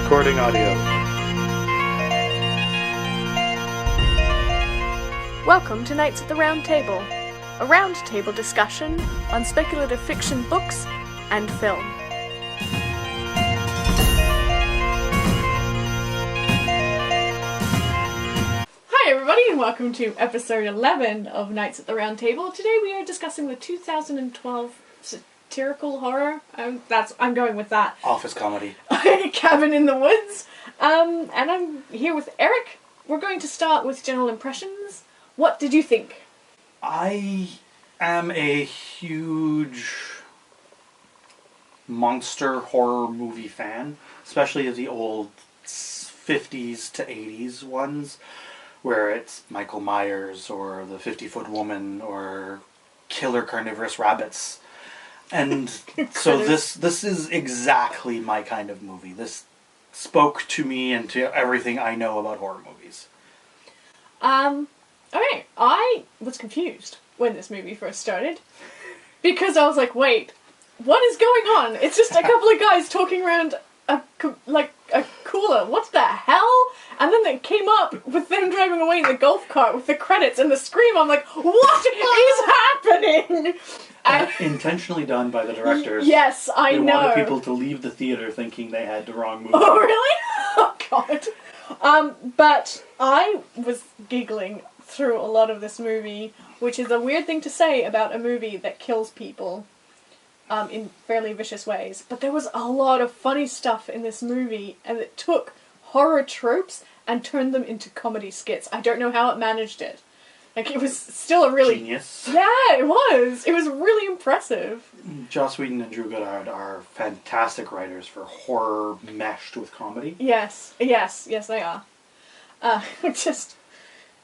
recording audio. Welcome to Nights at the Round Table, a round table discussion on speculative fiction books and film. Hi everybody and welcome to episode 11 of Nights at the Round Table. Today we are discussing the 2012 satirical horror. I'm going with that. Office comedy. Cabin in the Woods. And I'm here with Eric. We're going to start with general impressions. What did you think? I am a huge monster horror movie fan, especially of the old 50s to 80s ones, where it's Michael Myers or the 50-Foot Woman or killer carnivorous rabbits. And so this is exactly my kind of movie. This spoke to me and to everything I know about horror movies. Okay, I was confused when this movie first started, because I was like, wait, what is going on? It's just a couple of guys talking around a cooler. What the hell? And then they came up with them driving away in the golf cart with the credits and the scream. I'm like, what is happening? Intentionally done by the directors. Yes, I know. They wanted people to leave the theater thinking they had the wrong movie. Oh, really? Oh, God. But I was giggling through a lot of this movie, which is a weird thing to say about a movie that kills people in fairly vicious ways. But there was a lot of funny stuff in this movie, and it took horror tropes and turned them into comedy skits. I don't know how it managed it. Like, it was still a really... Genius. Yeah, it was. It was really impressive. Joss Whedon and Drew Goddard are fantastic writers for horror meshed with comedy. Yes, they are.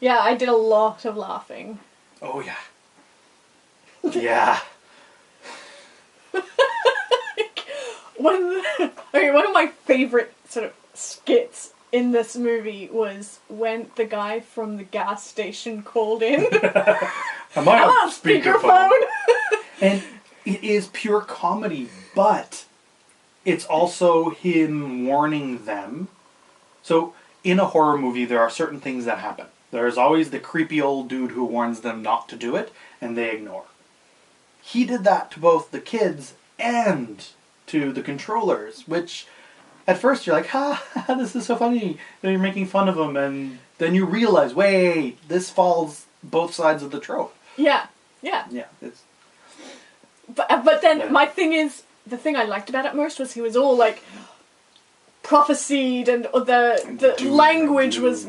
Yeah, I did a lot of laughing. Oh, yeah. Yeah. One of my favourite sort of skits in this movie was when the guy from the gas station called in. Am I on speakerphone? And And it is pure comedy, but it's also him warning them. So, in a horror movie, there are certain things that happen. There's always the creepy old dude who warns them not to do it, and they ignore. He did that to both the kids and to the controllers, which at first you're like, ha, this is so funny. And you're making fun of them, and then you realize, wait, this falls both sides of the trope. Yeah. Yeah, it's... But then my thing is, the thing I liked about it most was he was all like prophesied, and the language was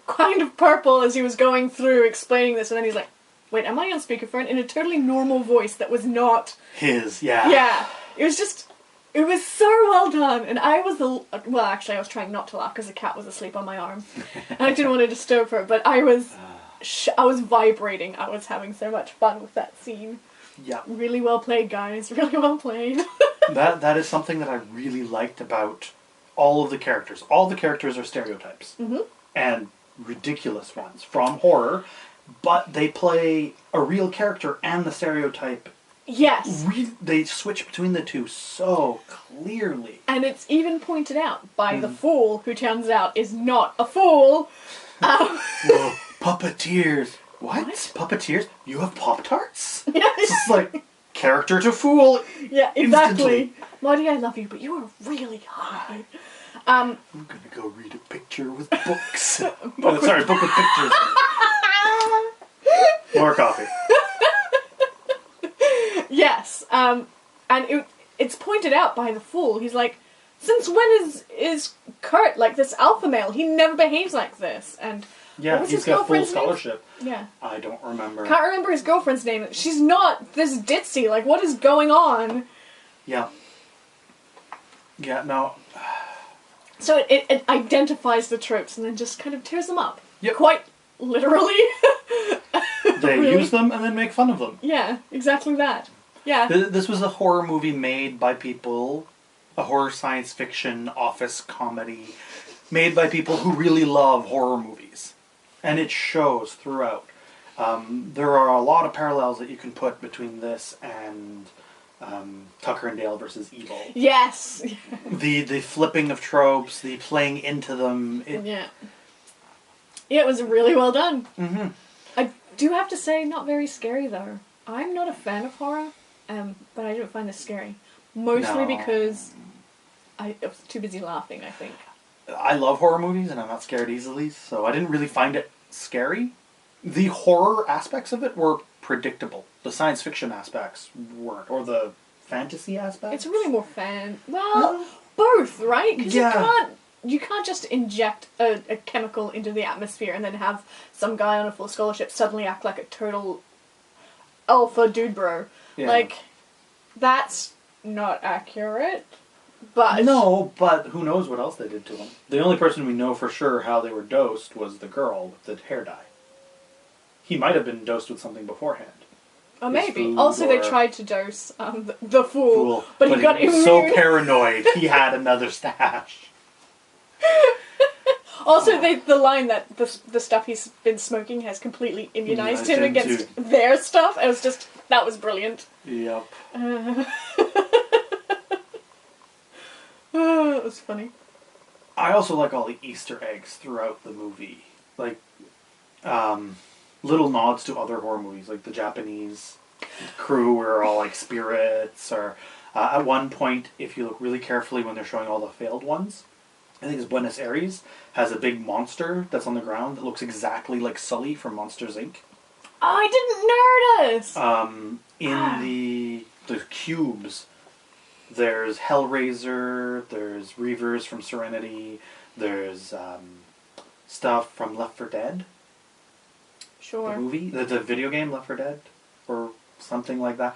kind of purple as he was going through explaining this, and then he's like, wait, am I on speakerphone? In a totally normal voice that was not his, yeah. Yeah, it was so well done, and I was trying not to laugh because the cat was asleep on my arm, and I didn't want to disturb her, but I was vibrating. I was having so much fun with that scene. Yeah. Really well played, guys. Really well played. That is something that I really liked about all of the characters. All the characters are stereotypes. Mm-hmm. And ridiculous ones from horror, but they play a real character and the stereotype. Yes. They switch between the two so clearly. And it's even pointed out by the fool, who turns out is not a fool. Whoa, puppeteers. What? Puppeteers? You have Pop-Tarts? Yeah. It's just like, character to fool. Yeah, exactly. Instantly. Marty, I love you, but you are really high. I'm gonna go read a picture with books. Book with pictures. More coffee. Yes, and it's pointed out by the fool. He's like, since when is Kurt like this alpha male? He never behaves like this. And yeah, he's got full scholarship. Yeah. I don't remember. Can't remember his girlfriend's name. She's not this ditzy. Like, what is going on? Yeah. Yeah, no. So it identifies the tropes and then just kind of tears them up. Yep. Quite literally. They really? use them and then make fun of them. Yeah, exactly that. Yeah. This was a horror movie made by people, a horror science fiction office comedy, made by people who really love horror movies. And it shows throughout. There are a lot of parallels that you can put between this and Tucker and Dale versus Evil. Yes. The flipping of tropes, the playing into them. Yeah, it was really well done. Mm-hmm. I do have to say, not very scary though. I'm not a fan of horror, but I didn't find this scary. Mostly because I was too busy laughing, I think. I love horror movies and I'm not scared easily, so I didn't really find it scary. The horror aspects of it were predictable. The science fiction aspects weren't, or the fantasy aspects. It's really more both, right? Because you can't just inject a chemical into the atmosphere and then have some guy on a full scholarship suddenly act like a total alpha dude bro. Yeah. Like, that's not accurate. But no, but who knows what else they did to him. The only person we know for sure how they were dosed was the girl with the hair dye. He might have been dosed with something beforehand. Oh, maybe. Also, they tried to dose the fool, but he got immune. So paranoid, he had another stash. Also, the line that the stuff he's been smoking has completely immunized him against their stuff. That was brilliant. Yep. It was funny. I also like all the Easter eggs throughout the movie. Like, little nods to other horror movies, like the Japanese crew were all like spirits, or at one point, if you look really carefully when they're showing all the failed ones, I think it's Buenos Aires, has a big monster that's on the ground that looks exactly like Sully from Monsters, Inc. Oh, I didn't notice! In the cubes, there's Hellraiser, there's Reavers from Serenity, there's stuff from Left 4 Dead. Sure. The movie, the video game Left 4 Dead, or something like that,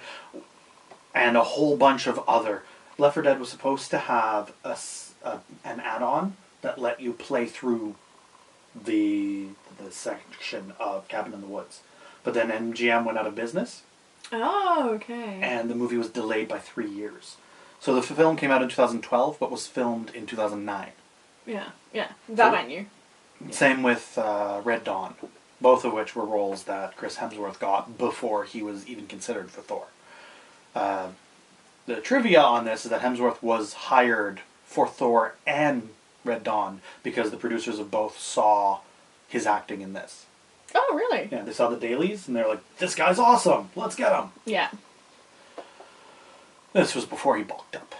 and a whole bunch of other. Left 4 Dead was supposed to have an add-on that let you play through the section of Cabin in the Woods, but then MGM went out of business. Oh, okay. And the movie was delayed by 3 years. So the film came out in 2012, but was filmed in 2009. Yeah, that I knew. Same with Red Dawn. Both of which were roles that Chris Hemsworth got before he was even considered for Thor. The trivia on this is that Hemsworth was hired for Thor and Red Dawn because the producers of both saw his acting in this. Oh, really? Yeah, they saw the dailies and they're like, this guy's awesome, let's get him. Yeah. This was before he bulked up.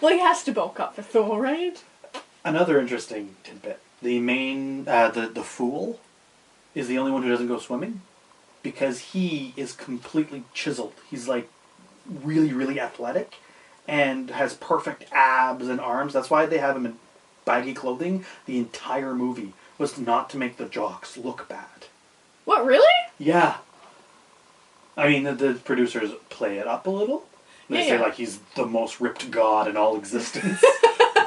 Well, he has to bulk up for Thor, right? Another interesting tidbit. The main, the fool is the only one who doesn't go swimming because he is completely chiseled. He's like really, really athletic and has perfect abs and arms. That's why they have him in baggy clothing the entire movie, was not to make the jocks look bad. What, really? Yeah. I mean, the producers play it up a little. They say like he's the most ripped god in all existence.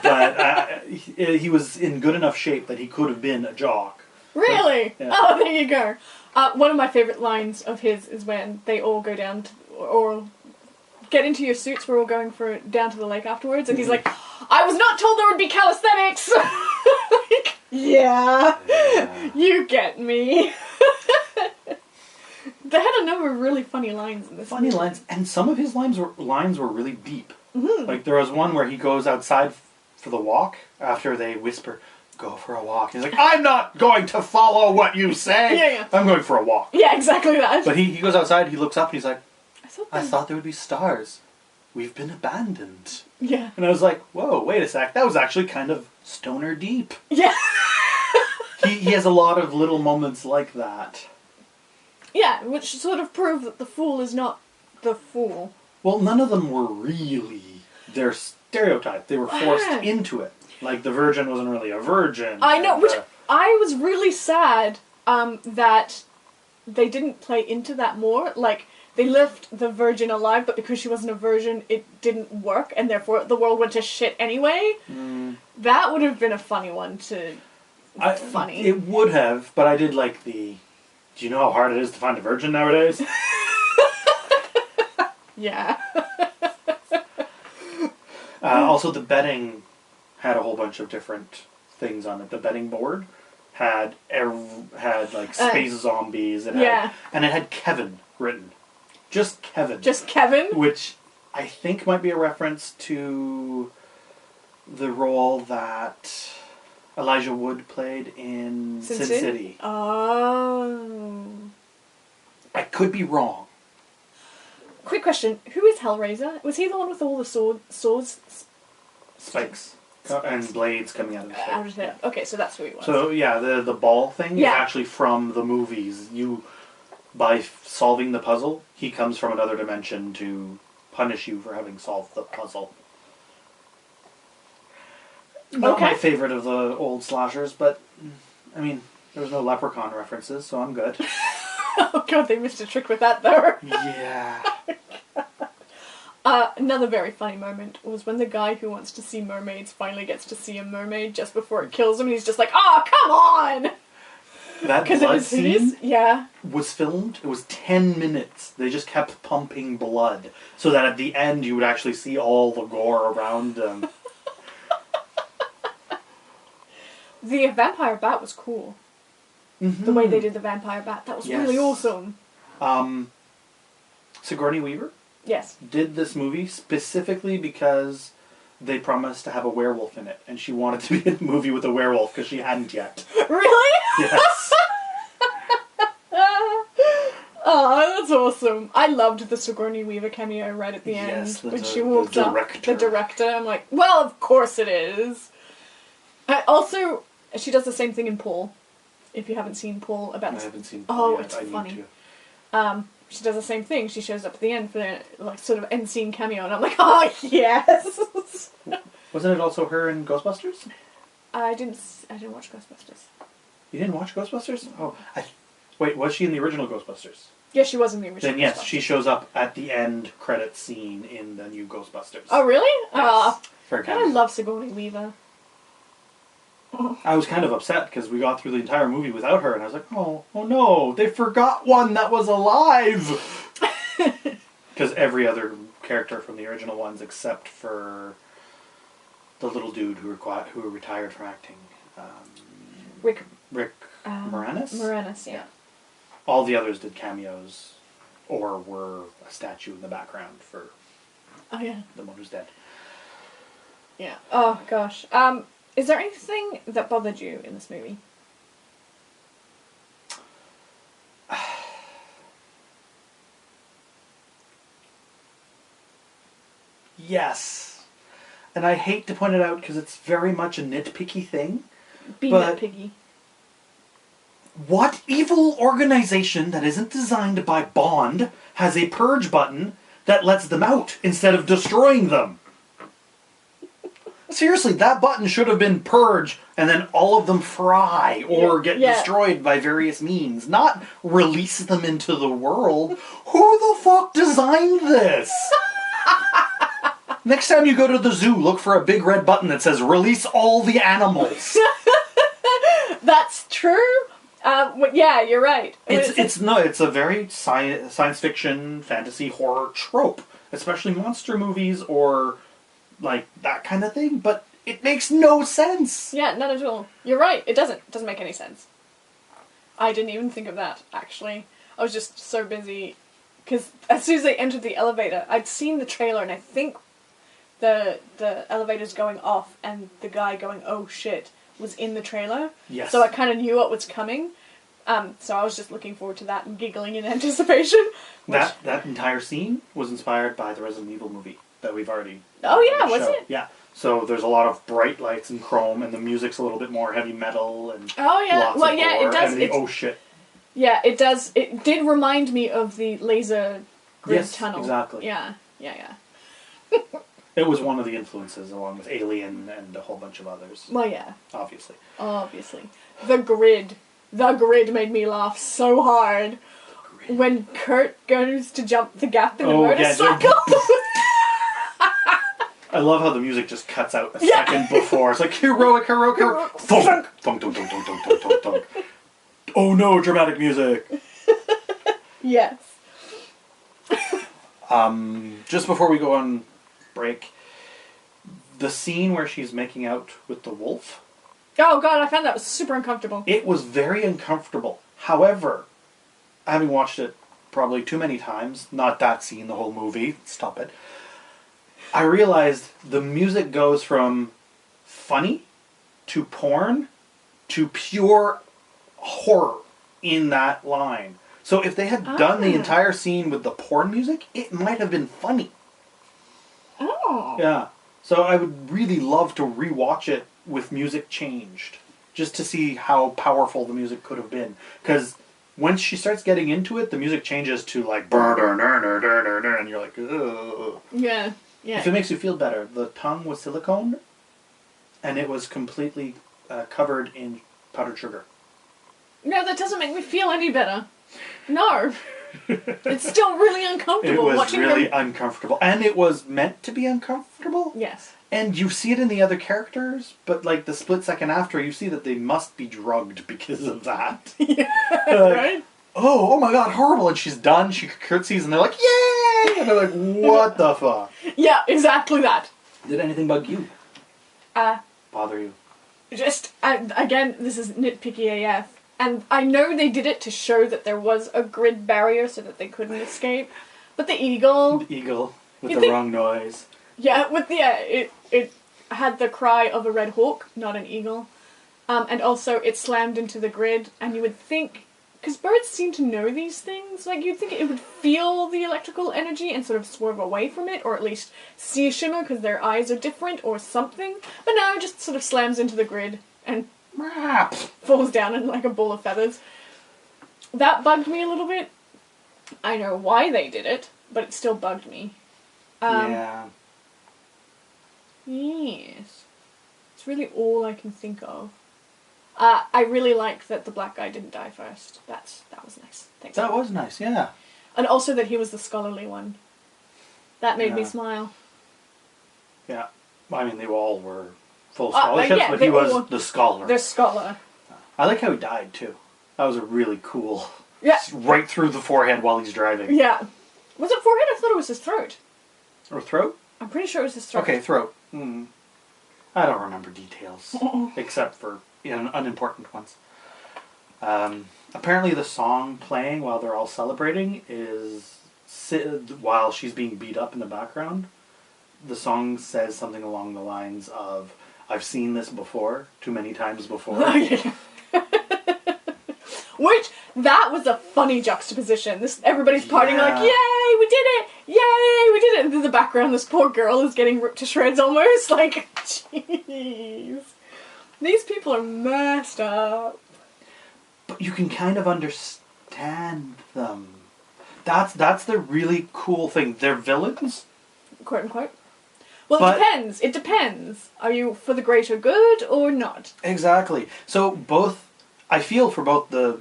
But he was in good enough shape that he could have been a jock. Really? Yeah. Oh, there you go. One of my favourite lines of his is when they all go down to, or get into your suits, we're all going down to the lake afterwards, and he's like, I was not told there would be calisthenics! Like, yeah, you get me. They had a number of really funny lines in this movie. Lines, and some of his lines were really deep. Mm-hmm. Like there was one where he goes outside for the walk after they whisper, go for a walk. He's like, I'm not going to follow what you say. Yeah. I'm going for a walk. Yeah, exactly that. But he goes outside, he looks up, and he's like, I thought there would be stars. We've been abandoned. Yeah. And I was like, whoa, wait a sec. That was actually kind of stoner deep. Yeah. he has a lot of little moments like that. Yeah, which sort of prove that the fool is not the fool. Well, none of them were really their stereotype. They were forced into it. Like, the virgin wasn't really a virgin. I know, which I was really sad that they didn't play into that more. Like, they left the virgin alive, but because she wasn't a virgin, it didn't work, and therefore the world went to shit anyway. That would have been a funny one to... funny. It would have, but I did like the... Do you know how hard it is to find a virgin nowadays? Yeah. Also, the betting had a whole bunch of different things on it. The betting board had like space zombies. And it had Kevin written. Just Kevin. Just Kevin? Which I think might be a reference to the role that Elijah Wood played in Sin City. Oh. I could be wrong. Quick question: who is Hellraiser? Was he the one with all the swords? Spikes and blades coming out of his face. Out of it. Okay, so that's who he was. So yeah, the ball thing is actually from the movies. By solving the puzzle, he comes from another dimension to punish you for having solved the puzzle. Not my favorite of the old slashers, but I mean, there was no leprechaun references, so I'm good. Oh god, they missed a trick with that though. Yeah. Another very funny moment was when the guy who wants to see mermaids finally gets to see a mermaid just before it kills him, and he's just like, "Oh, come on!" That blood scene yeah. was filmed. It was 10 minutes. They just kept pumping blood so that at the end you would actually see all the gore around them. The vampire bat was cool. Mm-hmm. The way they did the vampire bat, that was really awesome. Sigourney Weaver? Yes. Did this movie specifically because they promised to have a werewolf in it, and she wanted to be in a movie with a werewolf because she hadn't yet. Really? Yes. Oh, that's awesome. I loved the Sigourney Weaver cameo right at the end when she walked up. The director. I'm like, well, of course it is. Also, she does the same thing in Paul. If you haven't seen Paul, I haven't seen Paul yet. It's funny. She does the same thing. She shows up at the end for the sort of end scene cameo, and I'm like, oh yes. Wasn't it also her in Ghostbusters? I didn't watch Ghostbusters. You didn't watch Ghostbusters? Oh, wait, was she in the original Ghostbusters? Yeah, she was in the original. Then yes, she shows up at the end credit scene in the new Ghostbusters. Oh really? Yes. I love Sigourney Weaver. I was kind of upset because we got through the entire movie without her, and I was like, oh no, they forgot one that was alive! Because every other character from the original ones, except for the little dude who retired from acting, Rick Moranis? Moranis, yeah. All the others did cameos, or were a statue in the background for the one who's dead. Yeah. Oh gosh. Is there anything that bothered you in this movie? Yes. And I hate to point it out because it's very much a nitpicky thing. Nitpicky. What evil organization that isn't designed by Bond has a purge button that lets them out instead of destroying them? Seriously, that button should have been purge and then all of them fry or get destroyed by various means, not release them into the world. Who the fuck designed this? Next time you go to the zoo, look for a big red button that says release all the animals. That's true. Yeah, you're right. It's a very science fiction, fantasy, horror trope, especially monster movies or like that kind of thing, but it makes no sense. Yeah, none at all. You're right. It doesn't make any sense. I didn't even think of that, actually. I was just so busy because as soon as they entered the elevator, I'd seen the trailer and I think the elevator's going off and the guy going, oh shit, was in the trailer. Yes. So I kind of knew what was coming. So I was just looking forward to that and giggling in anticipation. That entire scene was inspired by the Resident Evil movie that we've already... Oh yeah, was it? Yeah. So there's a lot of bright lights and chrome, and the music's a little bit more heavy metal and it does. Oh shit. Yeah, it does. It did remind me of the laser grid tunnel. Exactly. Yeah. It was one of the influences, along with Alien and a whole bunch of others. Well, yeah. Obviously. The grid made me laugh so hard when Kurt goes to jump the gap in the motorcycle. I love how the music just cuts out a second before. It's like heroic. Thunk, thunk, thunk, thunk, thunk, thunk, thunk, thunk. Oh no, dramatic music. Yes. Just before we go on break, the scene where she's making out with the wolf. Oh god, I found that was super uncomfortable. It was very uncomfortable. However, having watched it probably too many times, not that scene, the whole movie, stop it. I realized the music goes from funny to porn to pure horror in that line. So if they had done the entire scene with the porn music, it might have been funny. Oh. Yeah. So I would really love to rewatch it with music changed, just to see how powerful the music could have been. Because once she starts getting into it, the music changes to like and you're like, ugh. Yeah. Yeah. If it makes you feel better, the tongue was silicone, and it was completely covered in powdered sugar. No, that doesn't make me feel any better. No. It's still really uncomfortable watching It was really uncomfortable. And it was meant to be uncomfortable. Yes. And you see it in the other characters, but like the split second after, you see that they must be drugged because of that. Yeah, like, right? oh my god, horrible. And she's done, she curtsies, and they're like, yay! And they're like, what the fuck? Yeah, exactly that. Did anything bug you? Bother you? Just, again, this is nitpicky AF. And I know they did it to show that there was a grid barrier so that they couldn't escape. But the eagle... The eagle with the wrong noise. Yeah, it had the cry of a red hawk, not an eagle. And also it slammed into the grid, and you would think... Because birds seem to know these things. Like, you'd think it would feel the electrical energy and sort of swerve away from it, or at least see a shimmer because their eyes are different or something. But no, it just sort of slams into the grid and falls down in like a ball of feathers. That bugged me a little bit. I know why they did it, but it still bugged me. Yeah. Yes. It's really all I can think of. I really like that the black guy didn't die first. That was nice. Thanks. That was nice, yeah. And also that he was the scholarly one. That made me smile. Yeah. I mean, they all were full scholarships, yeah, but he was the scholar. The scholar. I like how he died, too. That was a really cool... Yeah. Right through the forehead while he's driving. Yeah. Was it forehead? I thought it was his throat. Or throat? I'm pretty sure it was his throat. Okay, throat. I don't remember details. Except for unimportant ones. Apparently the song playing while they're all celebrating is... while she's being beat up in the background, the song says something along the lines of, I've seen this before, too many times before. Oh, yeah. Which, that was a funny juxtaposition. Everybody's partying like, yay, we did it! Yay, we did it! And in the background, this poor girl is getting ripped to shreds almost. Like, jeez. These people are messed up. But you can kind of understand them. That's the really cool thing. They're villains. Quote unquote. Well, it depends. It depends. Are you for the greater good or not? Exactly. So I feel for both the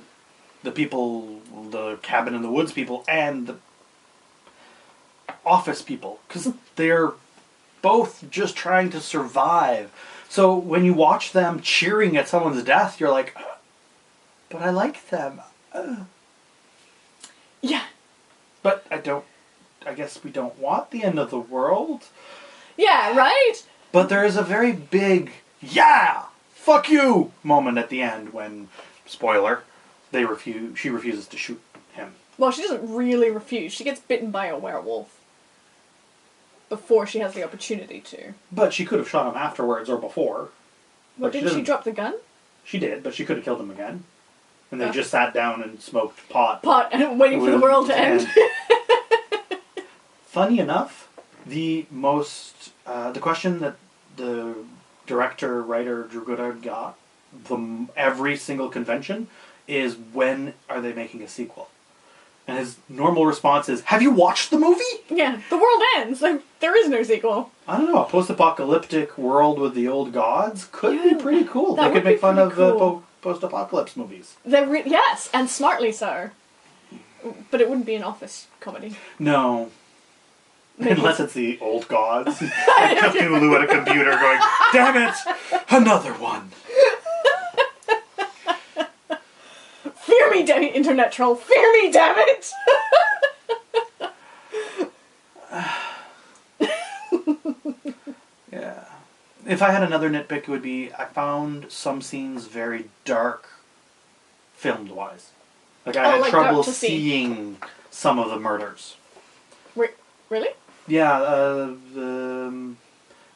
people, the cabin in the woods people, and the office people, because they're both just trying to survive. So when you watch them cheering at someone's death, you're like, but I like them. Yeah. But I guess we don't want the end of the world. Yeah, right? But there is a very big, yeah, fuck you moment at the end when, spoiler, she refuses to shoot him. Well, she doesn't really refuse. She gets bitten by a werewolf before she has the opportunity to. But she could have shot him afterwards or before. Well, didn't she drop the gun? She did, but she could have killed him again. And they just sat down and smoked pot. And waiting for the world to end. Funny enough, the question that the director, writer, Drew Goddard got every single convention is, when are they making a sequel? And his normal response is, have you watched the movie? Yeah, the world ends. Like, there is no sequel. I don't know, a post-apocalyptic world with the old gods could be pretty cool. They could make fun of post-apocalypse movies. Yes, and smartly so. But it wouldn't be an office comedy. No. Maybe. Unless it's the old gods. And Cthulhu at a computer going, damn it! Another one! Fear me, internet troll! Fear me, damn it! Yeah. If I had another nitpick, it would be, I found some scenes very dark, filmed-wise. Like, I had trouble seeing some of the murders. Really? Yeah, the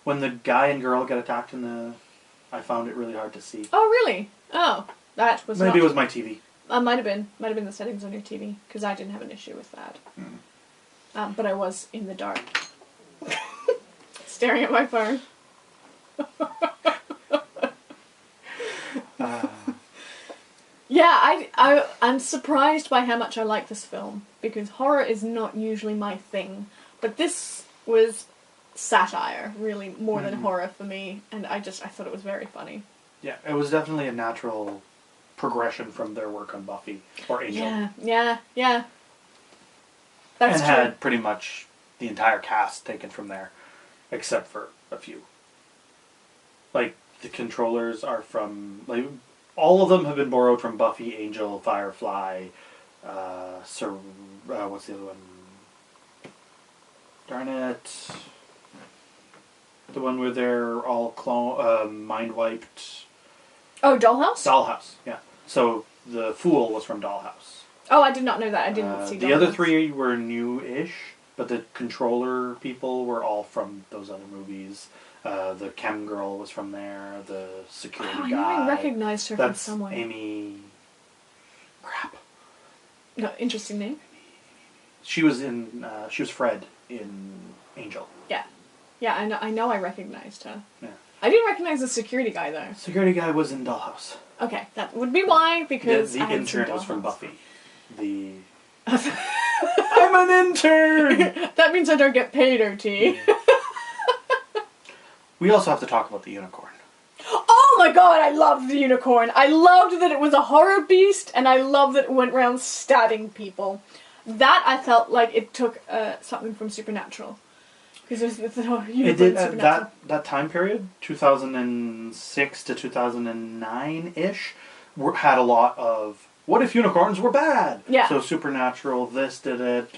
when the guy and girl get attacked in the... I found it really hard to see. Oh, really? Oh, that was Maybe it was my TV. Might have been the settings on your TV, because I didn't have an issue with that. But I was in the dark, staring at my phone. Yeah, I'm surprised by how much I like this film, because horror is not usually my thing, but this was satire, really, more than horror for me, and I thought it was very funny. Yeah, it was definitely a natural progression from their work on Buffy or Angel. Yeah. That's and true. had pretty much the entire cast taken from there, except for a few. Like, the controllers are from... like, all of them have been borrowed from Buffy, Angel, Firefly, what's the other one? Darn it. The one where they're all mind-wiped. Oh, Dollhouse? Dollhouse, yeah. So, the Fool was from Dollhouse. Oh, I did not know that. I didn't see Dollhouse. The other three were new-ish, but the controller people were all from those other movies. The chem girl was from there. The security guy. I recognized her from somewhere. That's Amy... Crap. No, interesting name. She was Fred in Angel. Yeah, I know I recognized her. Yeah. I didn't recognize the security guy, though. Security guy was in Dollhouse. Okay, that would be why, because the intern was from Buffy. I'm an intern! That means I don't get paid, OT. We also have to talk about the unicorn. Oh my god, I loved the unicorn. I loved that it was a horror beast, and I loved that it went around stabbing people. That I felt like it took something from Supernatural. Because it's a unicorn. It did that time period, 2006 to 2009-ish, had a lot of, what if unicorns were bad? Yeah. So Supernatural, this did it,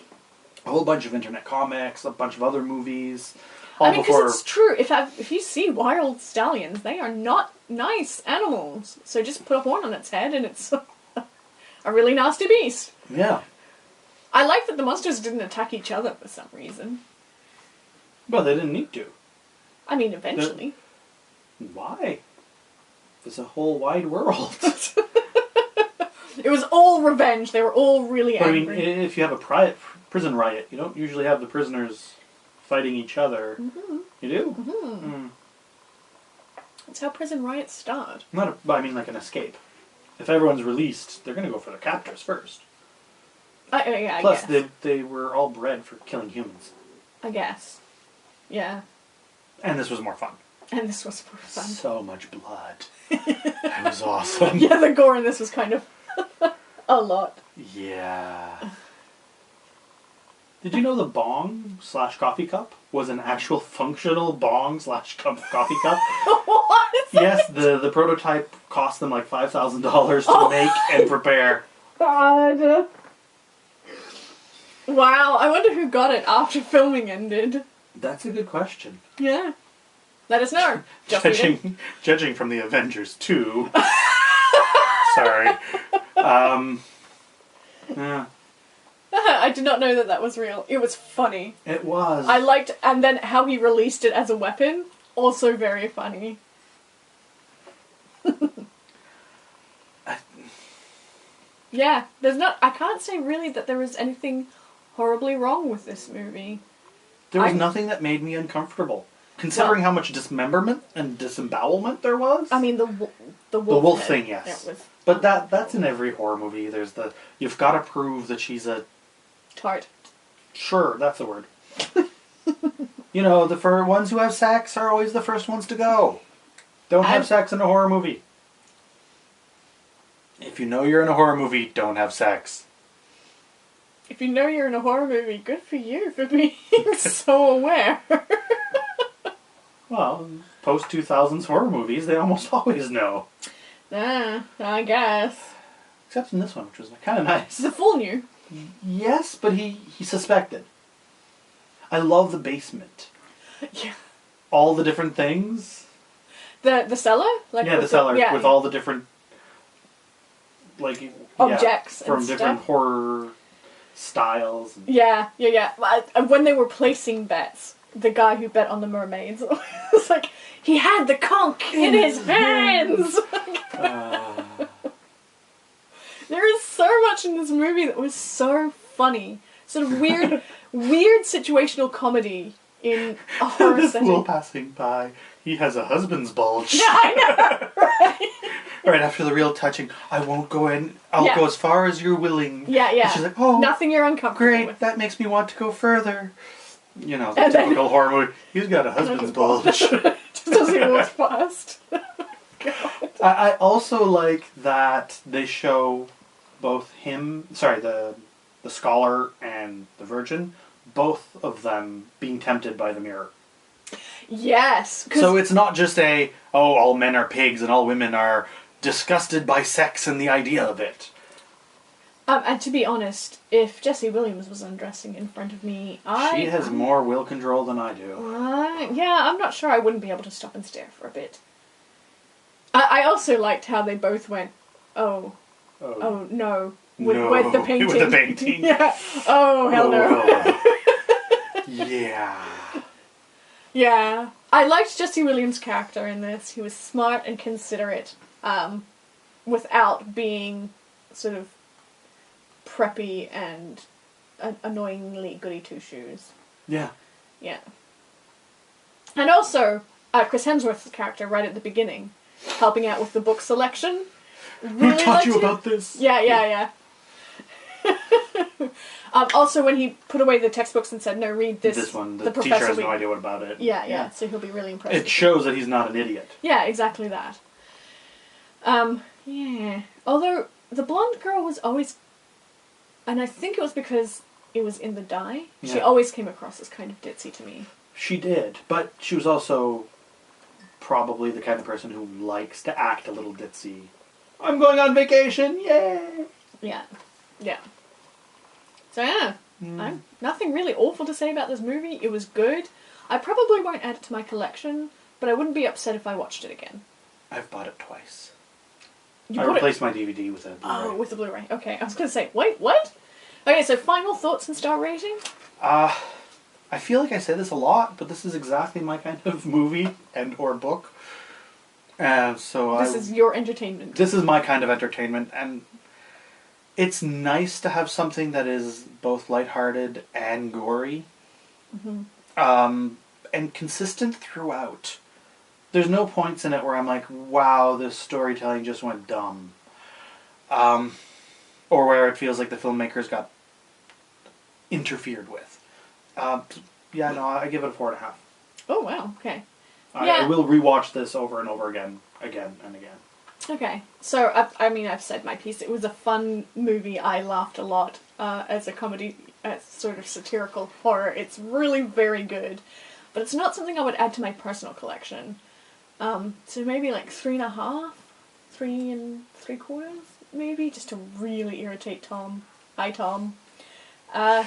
a whole bunch of internet comics, a bunch of other movies. Because it's true. If you see wild stallions, they are not nice animals. So just put a horn on its head and it's a really nasty beast. Yeah. I like that the monsters didn't attack each other for some reason. Well, they didn't need to. I mean, eventually. Why? There's a whole wide world. It was all revenge. They were all really angry. I mean, if you have a prison riot, you don't usually have the prisoners fighting each other. Mm-hmm. You do? Mm-hmm. Mm. That's how prison riots start. I mean like an escape. If everyone's released, they're going to go for their captors first. I Plus, guess. they were all bred for killing humans. I guess. Yeah. And this was more fun. And this was more fun. So much blood. It was awesome. Yeah, the gore in this was kind of a lot. Yeah. Did you know the bong/coffee cup was an actual functional bong/coffee cup? What is Yes, the prototype cost them like $5,000 to make and prepare. God. Wow, I wonder who got it after filming ended. That's a good question. Yeah. Let us know. Judging from the Avengers 2. Sorry. Yeah. I did not know that was real. It was funny. It was. I liked, and then how he released it as a weapon, also very funny. Yeah, I can't say really that there was anything horribly wrong with this movie. There was nothing that made me uncomfortable. Considering how much dismemberment and disembowelment there was. I mean, the wolf thing, yes. But that's in every horror movie. There's you've got to prove that she's a... tart. Sure, that's the word. You know, the ones who have sex are always the first ones to go. Don't have sex in a horror movie. If you know you're in a horror movie, don't have sex. If you know you're in a horror movie, good for you for being so aware. Well, post-2000s horror movies, they almost always know. I guess. Except in this one, which was kind of nice. The Fool knew. Yes, but he suspected. I love the basement. Yeah. All the different things. The cellar? The cellar with all the different objects from and different stuff. horror styles. Yeah. When they were placing bets, the guy who bet on the mermaids. It's like, he had the conch in his hands! There is so much in this movie that was so funny. Sort of weird, weird situational comedy in a horror The setting. fool passing by. He has a husband's bulge. Yeah, I know, right? Right after the real touching, I won't go in. I'll go as far as you're willing. Yeah, yeah. And she's like, oh, nothing you're uncomfortable great. with. That makes me want to go further. You know, the typical horror movie. He's got a husband's bulge. Just as he walks past. I also like that they show both the scholar and the virgin, both of them being tempted by the mirror. Yes. So it's not just all men are pigs and all women are disgusted by sex and the idea of it. And to be honest, if Jessie Williams was undressing in front of me, She has more will control than I do. Yeah, I'm not sure I wouldn't be able to stop and stare for a bit. I also liked how they both went, oh no. With the painting. With the painting. Yeah. Oh, hell no. Yeah. Yeah. I liked Jessie Williams' character in this. He was smart and considerate, without being sort of preppy and annoyingly goody two-shoes. Yeah. Yeah. And also, Chris Hemsworth's character right at the beginning, helping out with the book selection. Really Who taught you about this? Yeah. Also, when he put away the textbooks and said, no, read this. This one, the professor teacher has no idea what about it. Yeah, so he'll be really impressed. It shows that he's not an idiot. Yeah, exactly that. Yeah. Although, the blonde girl was always... And I think it was because it was in the dye. Yeah. She always came across as kind of ditzy to me. She did, but she was also probably the kind of person who likes to act a little ditzy. I'm going on vacation, yay! Yeah. So yeah, I've nothing really awful to say about this movie. It was good. I probably won't add it to my collection, but I wouldn't be upset if I watched it again. I've bought it twice. I replaced my DVD with a Blu-ray. Oh, with the Blu-ray. Okay, I was going to say, wait, what? Okay, so final thoughts and star rating? I feel like I say this a lot, but this is exactly my kind of movie or book. So this is your entertainment. This is my kind of entertainment, and it's nice to have something that is both lighthearted and gory. Mm-hmm. And consistent throughout. There's no points in it where I'm like, wow, this storytelling just went dumb. Or where it feels like the filmmakers got interfered with. I give it a 4.5. Oh, wow, okay. I will rewatch this over and over again and again. Okay, so I've said my piece. It was a fun movie. I laughed a lot as a comedy, as sort of satirical horror. It's really very good, but it's not something I would add to my personal collection. So maybe like 3.5, 3 3/4, maybe, just to really irritate Tom. Hi, Tom. But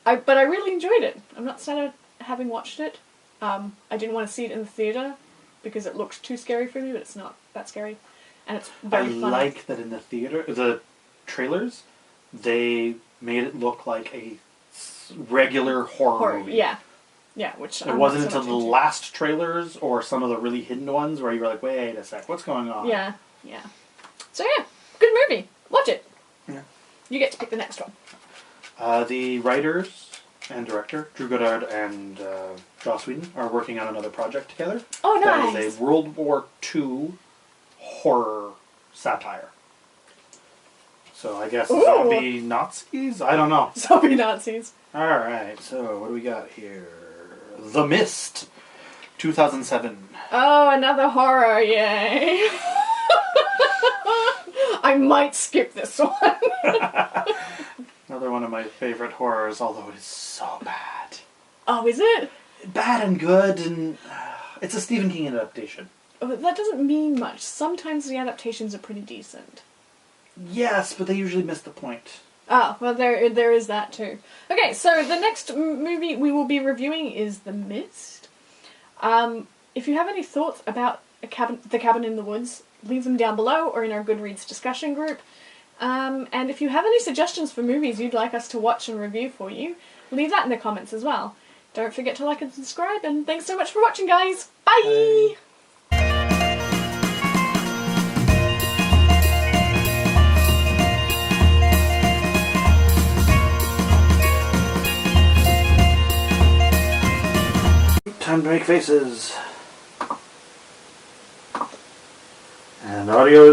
I really enjoyed it. I'm not sad at having watched it. I didn't want to see it in the theatre because it looked too scary for me, but it's not that scary. And it's very fun. I like that in the theatre, the trailers, they made it look like a regular horror movie. Yeah. Yeah, which it wasn't until the last trailers or some of the really hidden ones where you were like, wait a sec, what's going on? Yeah. So yeah, good movie. Watch it. Yeah. You get to pick the next one. The writers and director, Drew Goddard and Joss Whedon, are working on another project together. Oh, nice. That is a World War II horror satire. So I guess zombie Nazis? I don't know. Zombie Nazis. Alright, so what do we got here? The Mist, 2007. Oh, another horror, yay. I might skip this one. Another one of my favorite horrors, although it is so bad. Oh, is it? Bad and good, and it's a Stephen King adaptation. Oh, that doesn't mean much. Sometimes the adaptations are pretty decent. Yes, but they usually miss the point. Ah, well, there is that too. Okay, so the next movie we will be reviewing is The Mist. If you have any thoughts about The Cabin in the Woods, leave them down below or in our Goodreads discussion group. And if you have any suggestions for movies you'd like us to watch and review for you, leave that in the comments as well. Don't forget to like and subscribe, and thanks so much for watching, guys. Bye! Time to make faces. And audio